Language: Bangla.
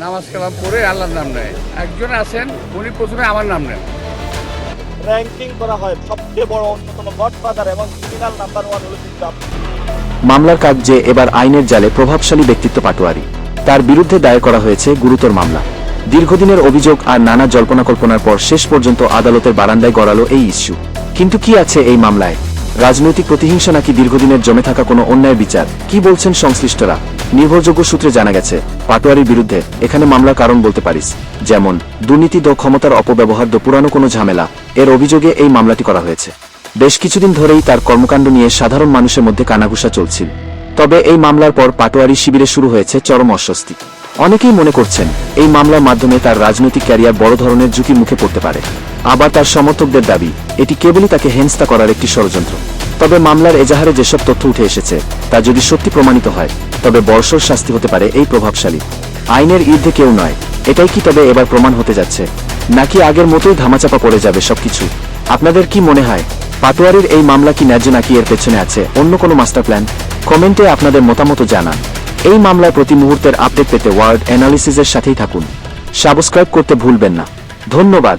নামাজ কালাম পড়ে আল্লাহর নাম নেয়। একজন আছেন উনি প্রথমে আমার নাম নেন। র্যাঙ্কিং করা হয় সবচেয়ে বড় অন্যতম গডফাদার এবং ক্রিমিনাল নাম্বার 1 হলো কিন্তু আপনি। মামলার কাজ যে এবার আইনের জালে প্রভাবশালী ব্যক্তিত্ব পাটোয়ারি, তার বিরুদ্ধে দায়ের করা হয়েছে গুরুতর মামলা। দীর্ঘদিনের অভিযোগ আর নানা জল্পনা কল্পনার পর শেষ পর্যন্ত আদালতের বারান্দায় গড়ালো এই ইস্যু। কিন্তু কি আছে এই মামলায়? রাজনৈতিক প্রতিহিংসা নাকি দীর্ঘদিনের জমে থাকা কোনো অন্যায় বিচার? কি বলছেন সংশ্লিষ্টরা? নির্ভরযোগ্য সূত্রে জানা গেছে, পাটোয়ারির বিরুদ্ধে এখানে মামলার কারণ বলতে পারিস, যেমন দুর্নীতি ও ক্ষমতার অপব্যবহার ও পুরানো কোনো ঝামেলা, এর অভিযোগে এই মামলাটি করা হয়েছে। বেশ কিছুদিন ধরেই তার কর্মকাণ্ড নিয়ে সাধারণ মানুষের মধ্যে কানাঘুষা চলছিল। তবে এই মামলার পর পাটোয়ারি শিবিরে শুরু হয়েছে চরম অস্বস্তি। অনেকেই মনে করছেন এই মামলার মাধ্যমে তার রাজনৈতিক ক্যারিয়ার বড় ধরনের ঝুঁকির মুখে পড়তে পারে। আবার তার সমর্থকদের দাবি এটি কেবলই তাকে হেনস্থা করার একটি ষড়যন্ত্র। তবে মামলার এজাহারে যেসব তথ্য উঠে এসেছে তা যদি সত্যি প্রমাণিত হয়, তবে বর্ষর শাস্তি হতে পারে এই প্রভাবশালী। আইনের ঊর্ধ্বে কেউ নয়, এটাই কি তবে এবার প্রমাণ হতে যাচ্ছে, নাকি আগের মতোই ধামাচাপা পড়ে যাবে সবকিছু? আপনাদের কি মনে হয়, পাটোয়ারির এই মামলা কি ন্যায্য, নাকি এর পেছনে আছে অন্য কোনো মাস্টার প্ল্যান? কমেন্টে আপনাদের মতামত জানান। এই মামলার প্রতি মুহূর্তের আপডেট পেতে ওয়ার্ল্ড অ্যানালিসিসের সাথেই থাকুন। সাবস্ক্রাইব করতে ভুলবেন না। ধন্যবাদ।